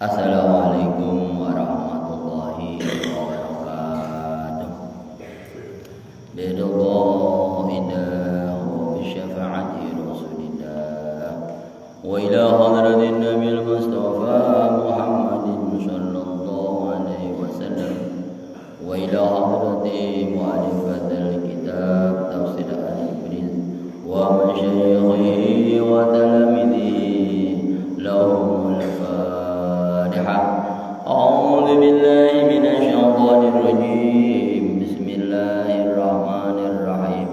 Assalamualaikum warahmatullahi wabarakatuh. Biridhillah wa bisyafa'ati Rasulillah wa ila hadratin Nabil Mustafa Muhammadin sallallahu alaihi wasallam wa ila hadrati mu'alifatil kitab tafsir al-Ibriz wa masyayikhi wa talamidhi lahumul أعوذ بالله من الشيطان الرجيم بسم الله الرحمن الرحيم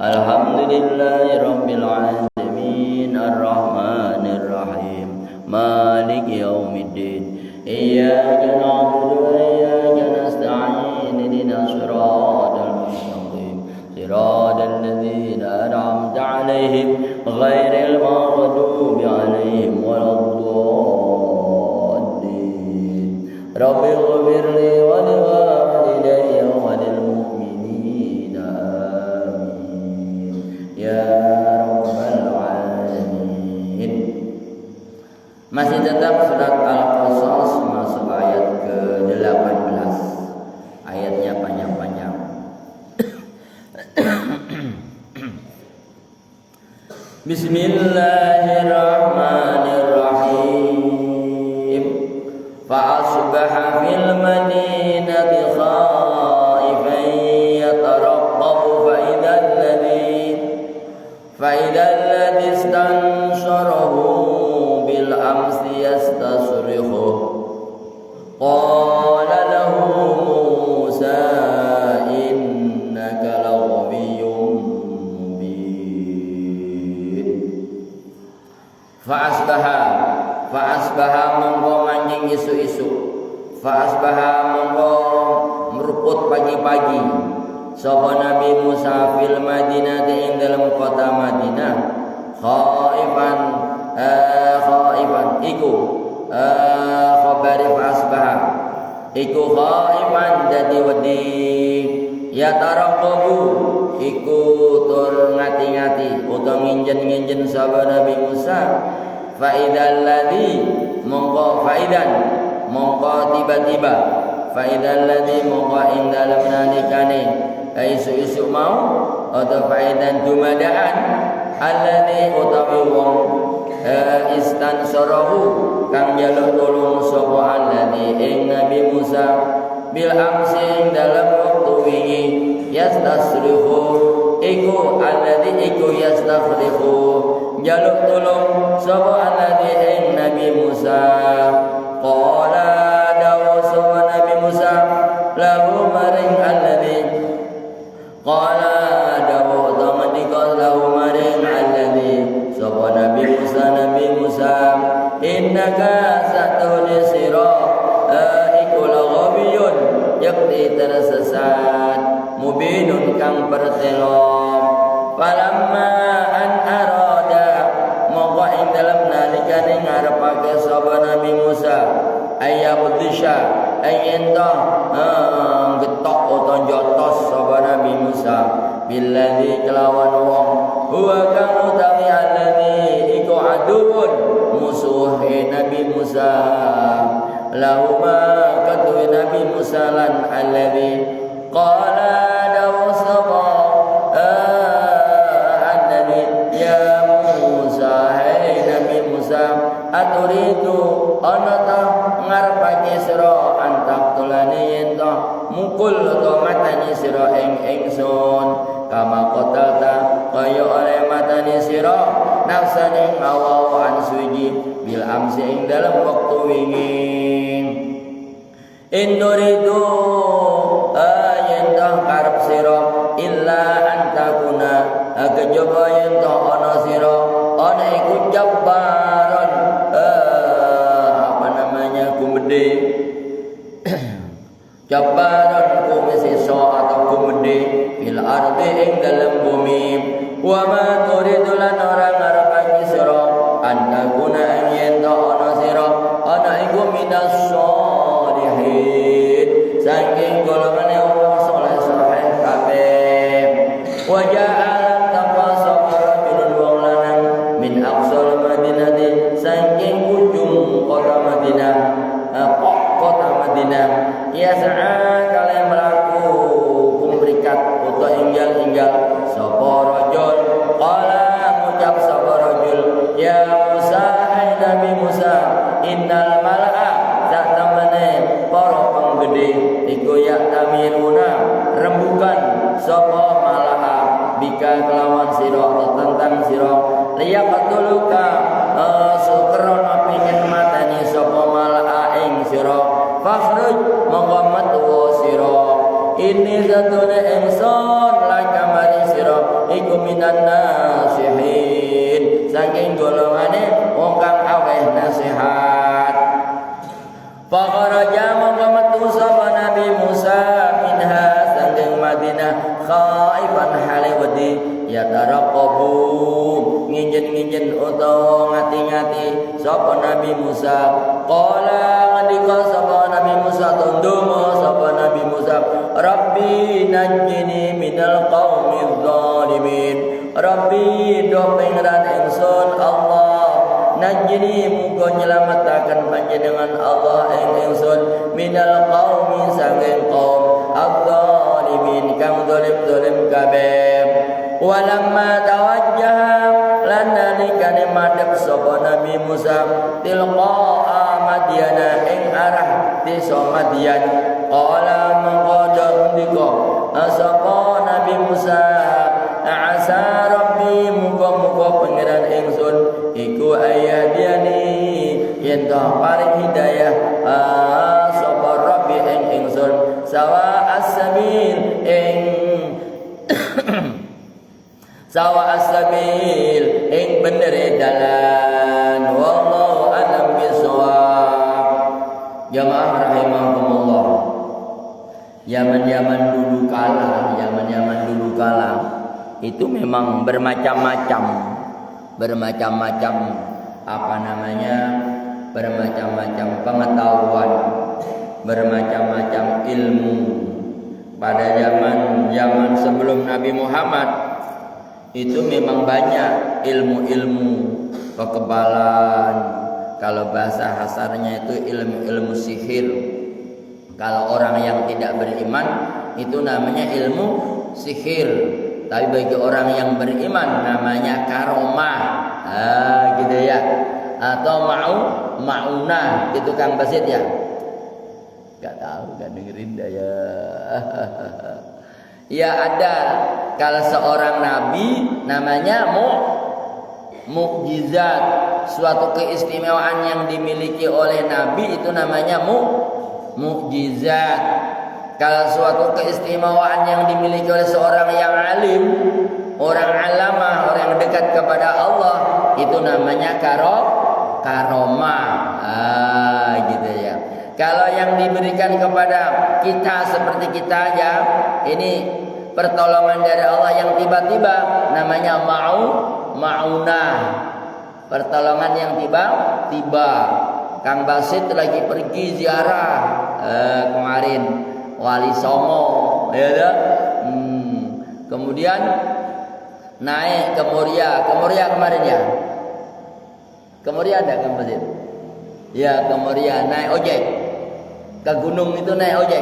الحمد لله رب العالمين الرحمن الرحيم مالك يوم الدين إياك نعبد وإياك نستعين اهدنا الصراط المستقيم صراط الذين أنعمت عليهم غير المغضوب عليهم ولا الضالين رب اغفر لي ولوالدي وللمؤمنين آمين يا رب العالمين. Masih tetap surat Al-Qasas masuk ayat ke-18. Ayatnya panjang-panjang. Bismillahirrahmanirrahim. فأصبح في المدينة خائفا يترقب فإذا الذي استنصره بالأمس يستصرخه قال له موسى إنك لغوي مبين. Fa'asbaha mongko manjing isu-isu. Fa'asbaha mongko meruput pagi-pagi. Sapa Nabi Musa fil Madinah ing dalam kota Madinah. Khaifan iku khabari fa'asbaha. Iku khaifan dadi wedi. Ya taraqabu iku tur ngati-ngati utawa nginjen-nginjen sapa Nabi Musa. Faidal ladzi mongko tiba-tiba faidal ladzi mongko ing dalem nalikane isu-isu mau atau faidan dumadaan alladzi utawi wong istansarahu kang njaluk tulung sapa alladzi ing Nabi Musa bil amsi ing dalem wektu wingi yastasrihu iku alladzi iku yastasrihu jaluk tulung sapa alladzi ing Nabi Musa. Qala dawu sapa Nabi Musa lahu maring alladzi qala dawu tamadika lahu maring alladzi sapa Nabi Musa innaka satuni sira iku laghabiyun yakti tersesat mubinun kang pertelo. Falamma an dalam nalikane ngarepake sapa Nabi Musa ayyabdisha ayento getok utawa jotos sapa Nabi Musa billadzi kelawan wong huwa kang utawi alladzi iku aduun musuh Nabi Musa lahuma kadwi Nabi Musa lan alladzi qala dawu sapa aturidu ana ta ngarepake sira antak tulane yen to mukul to matane sira ing ingsun kama qatalta kaya oleh matane sira nafsane awa suji bil amsi ing dalam wektu wingi induridu yen to karep sira illa antakuna kejaba yen to ana sira ana iku jabbaron kumede jabbaran kumesiso atau kumede bil ardi ing dalam bumi wa ma turidu lan ora ngarepake sira anda guna yen to ana sira ana iku minas sholihin saking golongane wong saleh kabeh wajah alam tanpa sapa rajulun wong lanang min aqsal madinati saking ayati sapa Nabi Musa. Qala ngendika sapa Nabi Musa tunduma sapa Nabi Musa, Rabbi najjini minal qaumiz zalimin. Rabbi do pengeran ingsun Allah, najjini muga nyelametaken panjenengan Allah ing ingsun minal qaumi saking qaum adz-dzalimin kang zalim-zalim kabeh. Walamma tawajjaha lan nalikane madhep sapa Nabi Musa tilqa Madyana ing arah desa Madyan, qala mengko ndika sapa Nabi Musa, asa Rabbi muga-muga pangeran ingsun iku ayadiani yen to paring hidayah sapa Rabbi ing ingsun sawa as-sabil ing sawa as-sabil ing bener dalan. Wallahu a'lam bishawab. Jamaah rahimakumullah. Zaman-zaman dulu kala itu memang bermacam-macam bermacam-macam pengetahuan, bermacam-macam ilmu. Pada zaman sebelum Nabi Muhammad itu memang banyak ilmu-ilmu kekebalan. Kalau bahasa hasarnya itu ilmu sihir. Kalau orang yang tidak beriman itu namanya ilmu sihir. Tapi bagi orang yang beriman namanya karomah. Gitu ya. Atau ma'unah gitu Kang Basit ya. Gak tahu, gak dengerin dah ya. Ya ada. Kalau seorang nabi namanya mukjizat, suatu keistimewaan yang dimiliki oleh nabi itu namanya mukjizat. Kalau suatu keistimewaan yang dimiliki oleh seorang yang alim, orang alamah, orang yang dekat kepada Allah, itu namanya karomah. Gitu ya. Kalau yang diberikan kepada kita seperti kita ya, ini pertolongan dari Allah yang tiba-tiba, namanya ma'unah. Pertolongan yang tiba-tiba. Kang Basit lagi pergi ziarah kemarin Wali Songo, ya dah. Kemudian naik ke Muria kemarin ya. Ke Muria ada Kang Basit? Ya, ke Muria naik ojek. Ke gunung itu naik ojek.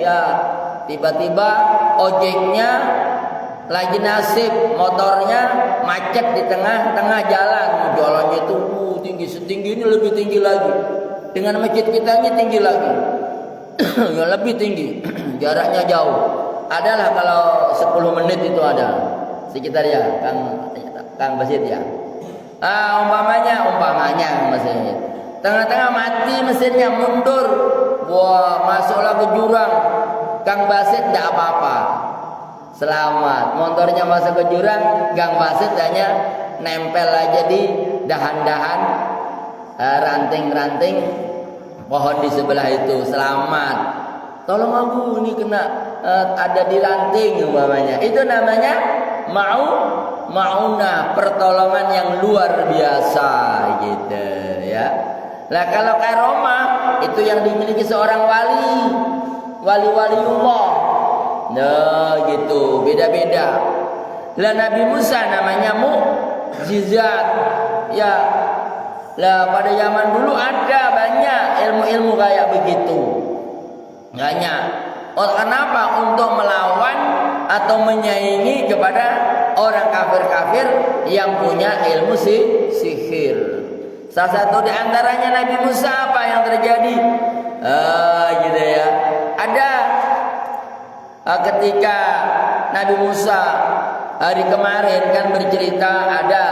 Ya, tiba-tiba ojeknya lagi nasib, motornya macet di tengah jalan. Jalannya itu tinggi, setinggi ini lebih tinggi lagi. Dengan masjid kita ini tinggi lagi. Ya lebih tinggi. Jaraknya jauh. Adalah kalau 10 menit itu ada. Sekitar ya, Kang Basit ya. Umpamanya mesinnya. Tengah-tengah mati mesinnya, mundur. Wah, masuklah ke jurang. Kang Basit tidak apa-apa. Selamat. Motornya masuk ke jurang, Kang Basit hanya nempel aja di dahan-dahan ranting-ranting pohon di sebelah itu. Selamat. Tolong aku, ini kena ada di ranting umpamanya. Itu namanya ma'unah, pertolongan yang luar biasa gitu ya. Nah, kalau karomah itu yang dimiliki seorang waliullah. Nah, gitu, beda-beda. Lah Nabi Musa namanya mukjizat. Ya. Lah pada zaman dulu ada banyak ilmu-ilmu kayak begitu. Banyak. Kenapa? Untuk melawan atau menyaingi kepada orang kafir-kafir yang punya ilmu sihir. Salah satu di antaranya Nabi Musa, apa yang terjadi? Gitu ya. Ada ketika Nabi Musa hari kemarin kan bercerita ada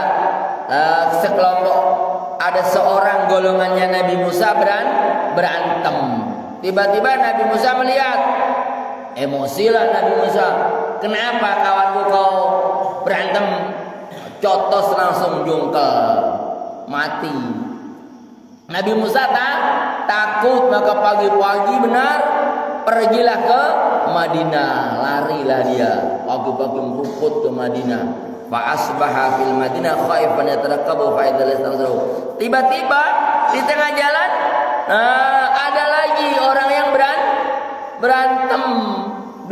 sekelompok, ada seorang golongannya Nabi Musa berantem. Tiba-tiba Nabi Musa melihat, emosilah Nabi Musa. Kenapa kawanku kau berantem? Cotos langsung jungkel, mati. Nabi Musa takut, maka pagi-pagi benar pergilah ke Madinah, larilah dia pagi-pagi meruput ke Madinah. Fa asbaha fil Madinah khaifan yatarakabu fa idzal istanzuru. Tiba-tiba di tengah jalan ada lagi orang yang berantem,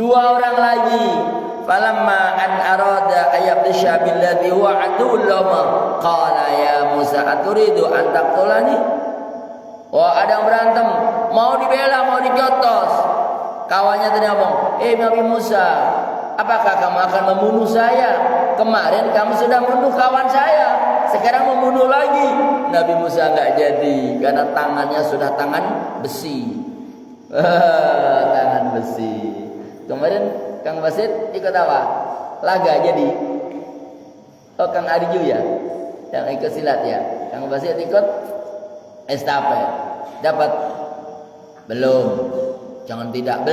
dua orang lagi. Falamma an arada ayyabtisha billadhi huwa aduwwul lahum qala ya Musa aturidu an taqtulani. Wah, ada yang berantem, mau dibela, mau dijotos. Kawannya tadi ngomong, Nabi Musa, apakah kamu akan membunuh saya? Kemarin kamu sudah membunuh kawan saya, sekarang membunuh lagi. Nabi Musa nggak jadi, karena tangannya sudah tangan besi. Tangan besi. Kemarin Kang Basit ikut apa? Laga jadi. Oh, Kang Arju ya, yang ikut silat ya. Kang Basit ikut estafet. Dapat? Belum. Jangan tidak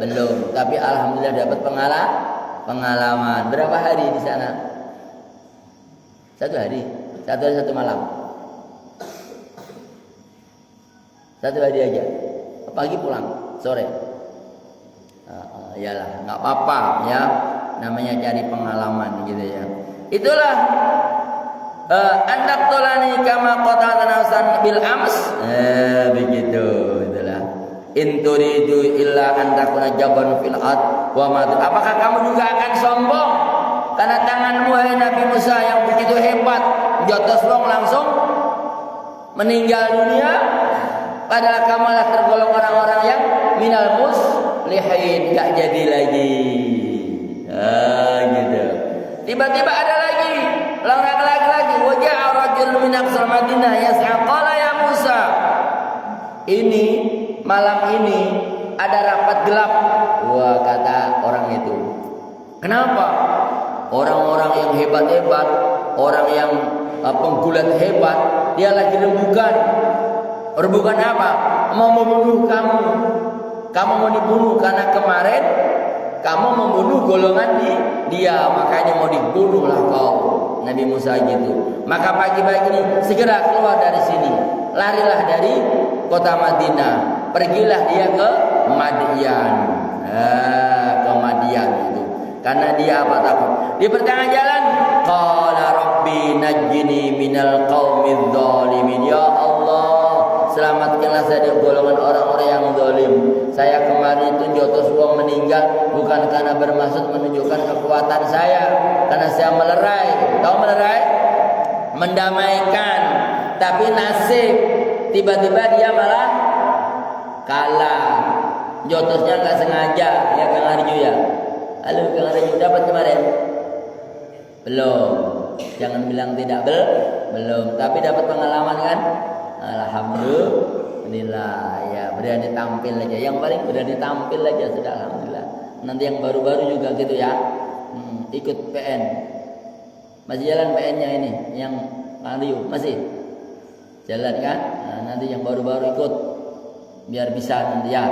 belum. Tapi alhamdulillah dapat pengalaman. Berapa hari di sana? 1 hari. 1 hari 1 malam. 1 hari aja. Pagi pulang, sore. Iyalah, nggak apa-apa ya. Namanya cari pengalaman gitu ya. Itulah andak tolani kama qatalta nafsan bil ams. Begitu itulah. In turidu illa an takuna jaban fil ard wa ma. Apakah kamu juga akan sombong karena tanganmu hai Nabi Musa yang begitu hebat jotos wong langsung meninggal dunia, padahal kamulah tergolong orang-orang yang minal muslihin, gak jadi lagi. Gitu. Tiba-tiba ada lagi orang lagi wajah rajul min aqsal Madinah yas'a qala ya Musa. Ini malam ini ada rapat gelap. Wah, kata orang itu. Kenapa? Orang-orang yang hebat-hebat, orang yang penggulat hebat, dia lagi rembukan. Rembukan apa? Mau membunuh kamu. Kamu mau dibunuh karena kemarin kamu membunuh golongan dia, makanya mau dibunuhlah kau. Nabi Musa gitu. Maka pagi-pagi ini segera keluar dari sini. Larilah dari kota Madinah. Pergilah dia ke Madian. Ke Madian itu. Karena dia apa takut? Di pertengahan jalan, qala rabbi najjini minal qaumidz zalimin. Ya Allah, selamatkanlah saya dari golongan orang-orang yang zalim. Saya kemarin itu jotos wong meninggal bukan karena bermaksud menunjukkan kekuatan saya, karena saya melerai. Tahu melerai? Mendamaikan. Tapi nasib tiba-tiba dia malah kalah. Jotosnya nggak sengaja, ya Kang Arju ya. Halo Kang Arju, dapat kemarin? Belum. Jangan bilang tidak belum. Tapi dapat pengalaman kan? Alhamdulillah ya, berani tampil aja. Yang paling berani tampil aja sudah alhamdulillah. Nanti yang baru-baru juga gitu ya. Ikut PN. Masih jalan PN-nya ini yang Mario masih jalan kan? Nah, nanti yang baru-baru ikut biar bisa nanti ya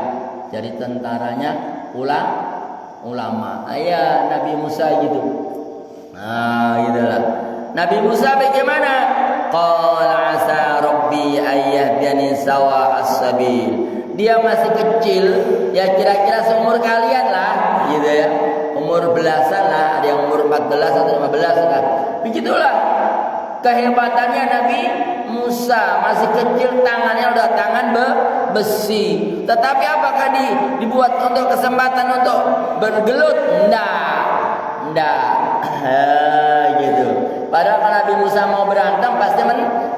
jadi tentaranya ulama. Ayah Nabi Musa gitu. Nah, gitulah. Nabi Musa bagaimana? Qala asa rabbi ayyahdani sawa as-sabil. Dia masih kecil, ya kira-kira seumur kalian lah, gitu ya. Umur belasan lah, ada yang umur 14 atau 15 kan. Begitulah kehebatannya Nabi Musa, masih kecil, tangannya udah tangan besi. Tetapi apakah dibuat untuk kesempatan untuk bergelut? Enggak. Gitu. Padahal kalau Nabi Musa mau berantem pasti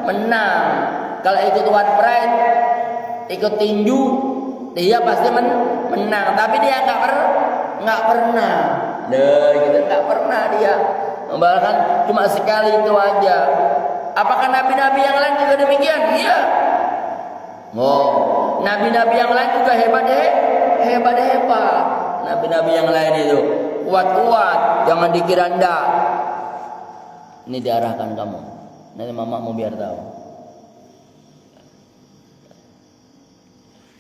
menang. Kalau ikut one pride, ikut tinju, dia pasti menang. Tapi dia nggak pernah. Gitu, nggak pernah dia. Bahkan cuma sekali itu aja. Apakah nabi-nabi yang lain juga demikian? Iya. Nabi-nabi yang lain juga hebat. Nabi-nabi yang lain itu kuat, jangan dikira ndak. Ini diarahkan kamu. Nanti mama mau biar tahu.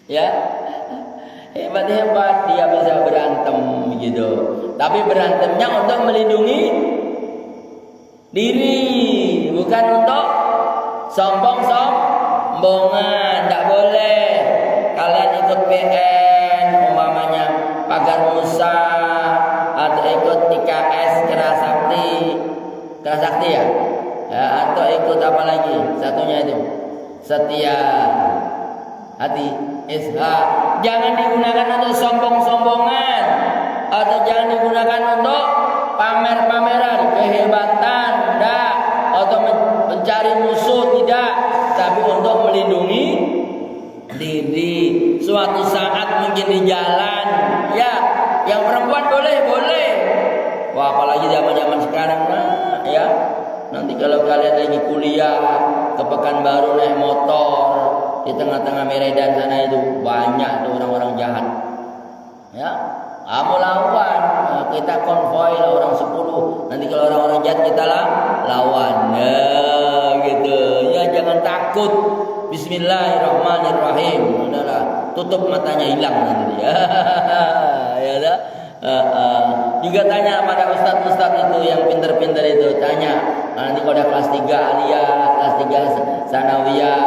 Ya, hebat dia bisa berantem gitu. Tapi berantemnya untuk melindungi diri, bukan untuk sombongan. Tidak boleh kalian ikut PN umpamanya Pagar Musa atau ikut IKS Kerasakti Kerasakti ya? Atau ikut apa lagi? Satunya itu setia hati, jangan digunakan untuk sombong-sombongan atau jangan digunakan untuk pamer-pameran kehebatan, tidak, atau mencari musuh, tidak, tapi untuk melindungi diri. Suatu saat mungkin di jalan, ya, yang perempuan boleh. Wah, apalagi zaman-zaman sekarang, nah, ya. Nanti kalau kalian lagi kuliah ke Pekanbaru naik motor di tengah-tengah Medan sana itu banyak tuh orang-orang jahat. Ya, kamu lawan, nah, kita konvoy lah orang 10. Nanti kalau orang-orang jahat kita lah lawan. Ya, gitu. Ya, jangan takut. Bismillahirrahmanirrahim. Udahlah, tutup matanya hilang nanti dia. Ya dah. Juga tanya pada ustadz-ustadz itu yang pinter-pinter itu, tanya nanti kalau ada kelas 3 aliyah, kelas 3 sanawiyah,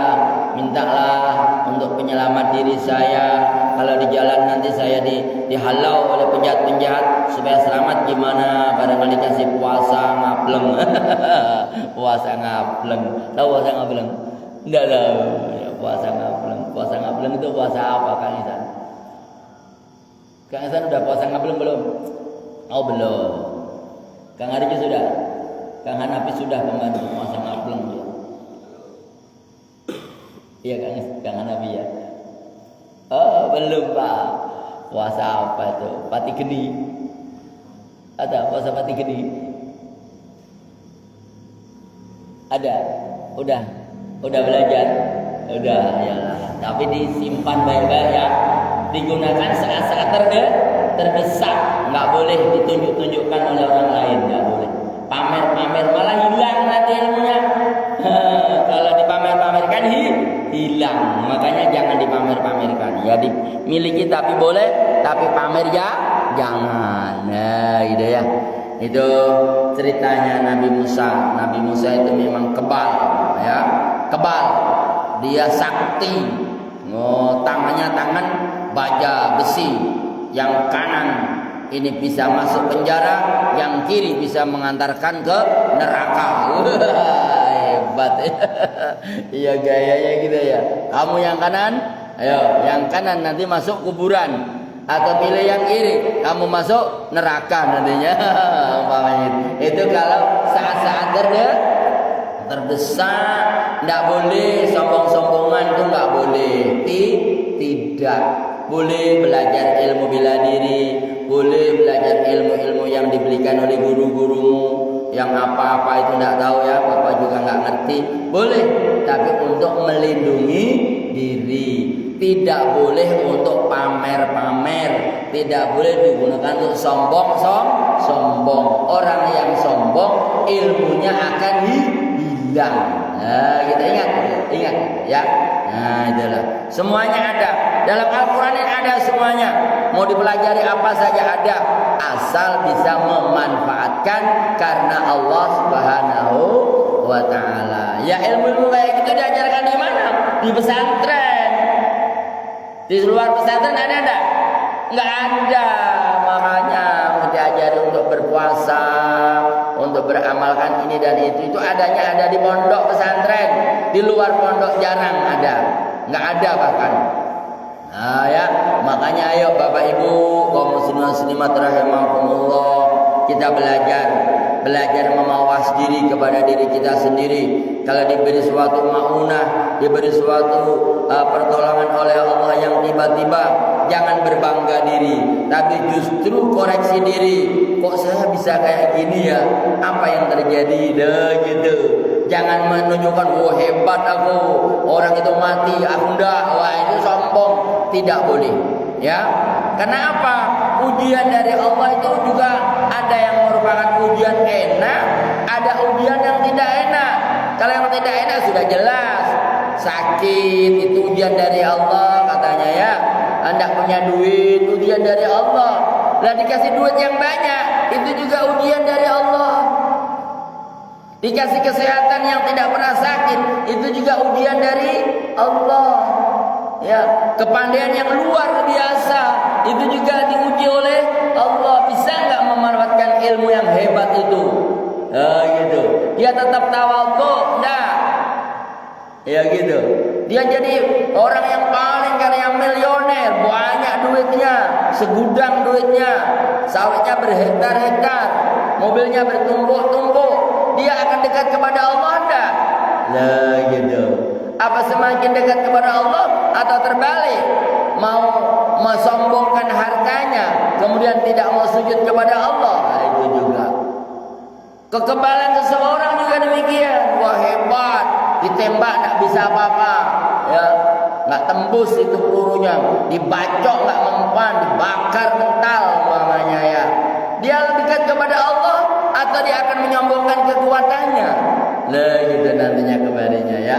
mintalah untuk penyelamat diri saya. Kalau di jalan nanti saya dihalau oleh penjahat-penjahat supaya selamat gimana? Barangkali kasih puasa ngableng. Puasa ngableng. Tahu puasa ngableng? Enggak tahu. Ya, puasa ngableng. Puasa ngableng itu puasa apa, Kang Isan? Kang Hasan udah puasa ngableng belum? Oh belum. Kang Ariki sudah. Kang Hanafi sudah pembantu puasa ngableng ya. Iya Kang Hanafi ya. Oh belum Pak. Puasa apa itu? Pati geni. Ada puasa pati geni? Ada. Udah belajar. Udah ya. Tapi disimpan baik-baik ya. Digunakan saat-saat terdesak, nggak boleh ditunjuk-tunjukkan oleh orang lain, nggak boleh. Pamer-pamer malah hilang nanti ilmunya. Kalau dipamer-pamerkan hilang, makanya jangan dipamer-pamerkan. Ya dimiliki tapi boleh, tapi pamer ya jangan. Nah, gitu ya. Itu ceritanya Nabi Musa. Nabi Musa itu memang kebal, ya, kebal. Dia sakti. Tangannya tangan baja besi, yang kanan ini bisa masuk penjara, yang kiri bisa mengantarkan ke neraka. Hebat. Iya gayanya gitu ya. Kamu yang kanan, ayo yang kanan nanti masuk kuburan, atau pilih yang kiri, kamu masuk neraka nantinya. Itu kalau saat-saat terdesak, tidak boleh sombong-sombongan, itu nggak boleh. Tidak boleh belajar ilmu bela diri, boleh belajar ilmu-ilmu yang diberikan oleh guru-gurumu, yang apa-apa itu tidak tahu ya, bapak juga nggak ngerti, boleh, tapi untuk melindungi diri. Tidak boleh untuk pamer-pamer, tidak boleh digunakan untuk sombong. Orang yang sombong ilmunya akan hilang. Nah, kita ingat ya. Nah, itulah. Semuanya ada. Dalam Al-Quran ini ada semuanya. Mau dipelajari apa saja ada. Asal bisa memanfaatkan karena Allah Subhanahu wa ta'ala. Ya, ilmu-ilmu kayak gitu diajarkan di mana? Di pesantren. Di luar pesantren ada enggak? Enggak ada. Makanya mau diajari untuk berpuasa, untuk beramalkan ini dan itu adanya ada di pondok pesantren. Di luar pondok jarang ada, nggak ada bahkan. Nah ya, makanya ayo Bapak Ibu kaum muslimin muslimat rahimakumullah, kita belajar memawas diri kepada diri kita sendiri. Kalau diberi suatu maunah, diberi suatu pertolongan oleh Allah yang tiba-tiba, jangan berbangga diri, tapi justru koreksi diri. Kok saya bisa kayak gini ya? Apa yang terjadi? Gitu. Jangan menunjukkan, wah hebat aku, orang itu mati, aku enggak, wah itu sombong. Tidak boleh, ya. Karena apa? Ujian dari Allah itu juga ada yang merupakan ujian enak, ada ujian yang tidak enak. Kalau yang tidak enak sudah jelas, sakit itu ujian dari Allah katanya ya. Anda punya duit, ujian dari Allah. Lah dikasih duit yang banyak, itu juga ujian dari Allah. Dikasih kesehatan yang tidak pernah sakit, itu juga ujian dari Allah. Ya, kepandaian yang luar biasa, itu juga diuji oleh Allah. Bisa nggak memanfaatkan ilmu yang hebat itu? Gitu. Dia tetap tawadhu, enggak. Ya gitu. Dia jadi orang yang paling kaya, yang milioner, banyak duitnya, segudang duitnya, sawitnya berhektar-hektar, mobilnya bertumpuk-tumpuk. Dia akan dekat kepada Allah enggak? Lah gitu. Apa semakin dekat kepada Allah atau terbalik? Mau mensombongkan hartanya, kemudian tidak mau sujud kepada Allah. Nah, itu juga. Kekebalan seseorang juga demikian. Wah, hebat, ditembak tak bisa apa-apa, ya, nggak tembus itu pelurunya, dibacok nggak mempan, dibakar mental mamanya ya. Dia lebih dekat kepada Allah atau dia akan menyombongkan kekuatannya? Lah gitu nantinya kembalinya ya.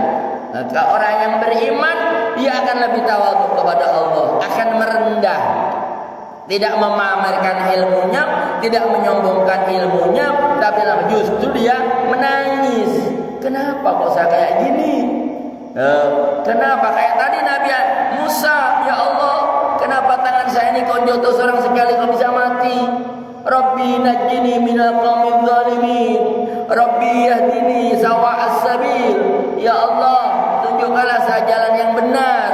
Maka orang yang beriman dia akan lebih tawadhu kepada Allah, akan merendah, tidak memamerkan ilmunya, tidak menyombongkan ilmunya, tapi justru dia menangis. Kenapa kok saya kayak gini? Kenapa kayak tadi Nabi Musa, ya Allah, kenapa tangan saya ini kok jatuh seorang sekali kok bisa mati? Rabbi najjini minal qaumiz zalimin, Rabbi yahdini sawa'as sabil. Ya Allah, tunjukkanlah saya jalan yang benar,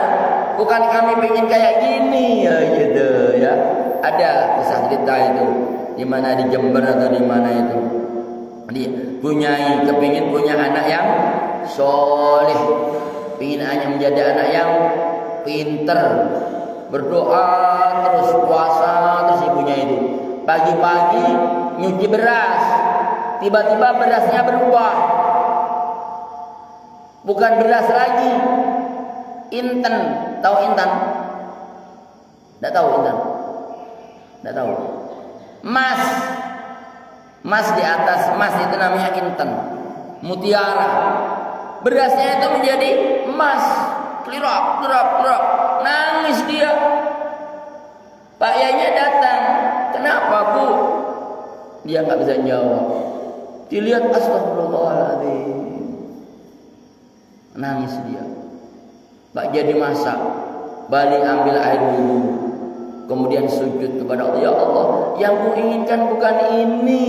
bukan kami ingin kayak gini. Ya gitu ya. Ada kisah cerita itu di mana, di Jember atau di mana itu, dia kepingin punya anak yang soleh, pingin hanya menjadi anak yang pinter, berdoa terus, puasa terus. Ibunya itu pagi-pagi nyuci beras, tiba-tiba berasnya berubah, bukan beras lagi, inten. Tahu intan? Tidak tahu intan? Tidak tahu. Mas di atas mas itu namanya inten, mutiara. Berasnya itu menjadi emas, klirap. Nangis dia. Pak Yainya datang, kenapa Bu? Dia nggak bisa jawab. Dilihat, astagfirullahaladzim, nangis dia. Pak jadi masak, balik ambil air wudhu, kemudian sujud kepada Allah. Ya Allah, yang ku inginkan bukan ini,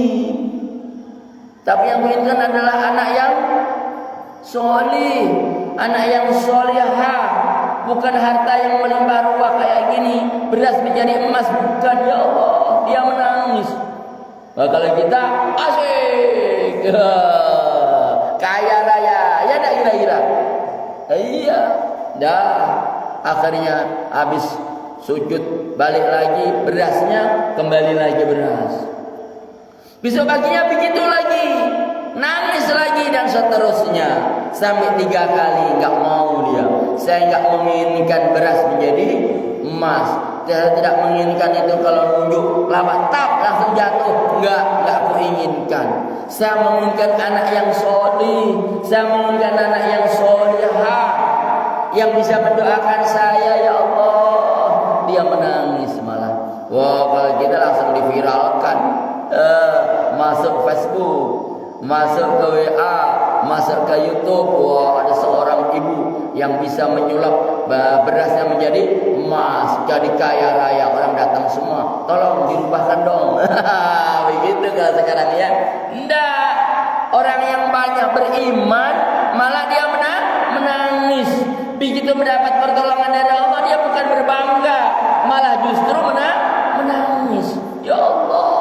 tapi yang ku inginkan adalah anak yang solih, anak yang solihah, bukan harta yang melimpah ruah kayak gini, beras menjadi emas, bukan. Ya Allah, dia menangis. Nah, kalau kita asik, kaya raya, ya tak kira-kira? Iya, dah. Akhirnya habis sujud, balik lagi berasnya, kembali lagi beras. Besok paginya begitu lagi, nangis lagi dan seterusnya sampai 3 kali. Nggak mau dia. Saya nggak menginginkan beras menjadi emas. Saya tidak menginginkan itu kalau nunjuk lawak tap langsung jatuh. Nggak aku inginkan. Saya menginginkan anak yang solih. Saya menginginkan anak yang solihah, yang bisa mendoakan saya. Ya Allah, dia menangis malah. Wah, kalau kita langsung diviralkan, masuk Facebook, masuk ke WA, masuk ke YouTube. Wah, ada seorang ibu yang bisa menyulap berasnya menjadi emas, jadi kaya raya. Orang datang semua, tolong dirubahkan dong. Begitu kalau sekarang ya. Enggak, orang yang banyak beriman malah dia menangis. Begitu mendapat pertolongan dari Allah, dia bukan berbangga, malah justru menangis. Ya Allah,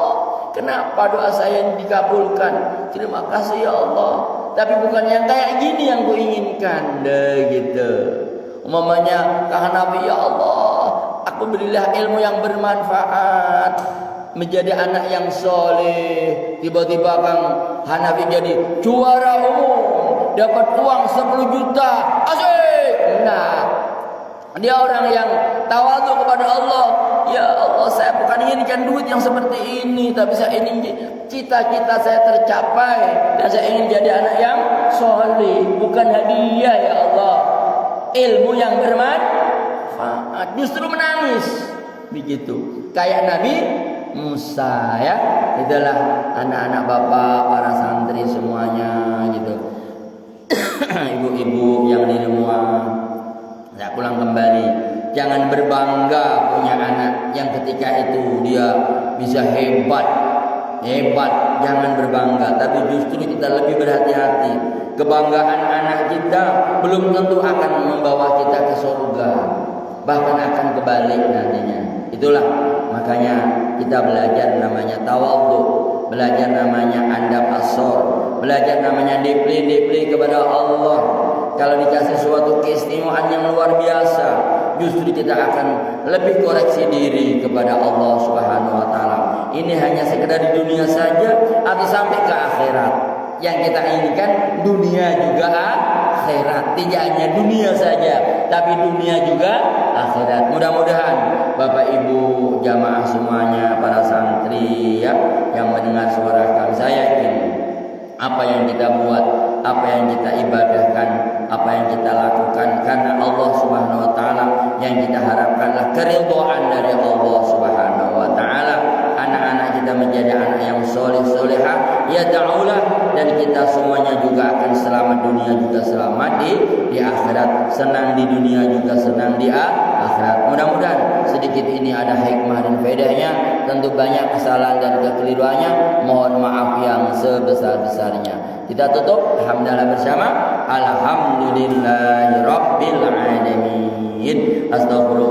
kenapa doa saya ini dikabulkan? Terima kasih ya Allah. Tapi bukan yang kayak gini yang ku inginkan. Gitu. Umpamanya kata Nabi, ya Allah, aku berilah ilmu yang bermanfaat, menjadi anak yang soleh. Tiba-tiba Kang Hanafi jadi juara umum, dapat uang 10 juta. Asik. Nah, dia orang yang tawadhu kepada Allah. Ya Allah, saya bukan inginkan duit yang seperti ini, tapi saya ingin cita-cita saya tercapai, dan saya ingin jadi anak yang soleh. Bukan hadiah ya Allah, ilmu yang bermanfaat. Justru menangis. Begitu kayak Nabi Musa ya. Itulah anak-anak bapak, para santri semuanya gitu. Ibu-ibu yang di rumah, saya pulang kembali, jangan berbangga punya anak yang ketika itu dia bisa hebat jangan berbangga, tapi justru kita lebih berhati-hati. Kebanggaan anak kita belum tentu akan membawa kita ke surga, bahkan akan kebalik nantinya. Itulah makanya kita belajar namanya tawadhu, belajar namanya andap asor, belajar namanya dipli kepada Allah. Kalau dikasih suatu keistimewaan yang luar biasa, justru kita akan lebih koreksi diri kepada Allah Subhanahu wa taala. Ini hanya sekedar di dunia saja atau sampai ke akhirat. Yang kita inginkan dunia juga akhirat, tidak hanya dunia saja, tapi dunia juga akhirat. Mudah-mudahan Bapak Ibu jamaah semuanya, para santri ya, yang mendengar suara kami, saya yakin apa yang kita buat, apa yang kita ibadahkan, apa yang kita lakukan karena Allah Subhanahu wa taala, yang kita harapkanlah keridhaan dari Allah Subhanahu wa taala. Anak-anak kita menjadi anak yang soleh solehah, ya ta'ulah, dan kita semuanya juga akan selamat dunia juga selamat di akhirat, senang di dunia juga senang di akhirat. Mudah-mudahan sedikit ini ada hikmah dan faedahnya. Tentu banyak kesalahan dan kekeliruannya, mohon maaf yang sebesar-besarnya. Kita tutup alhamdulillah bersama alhamdulillahirabbil alamin. Astagfirullah.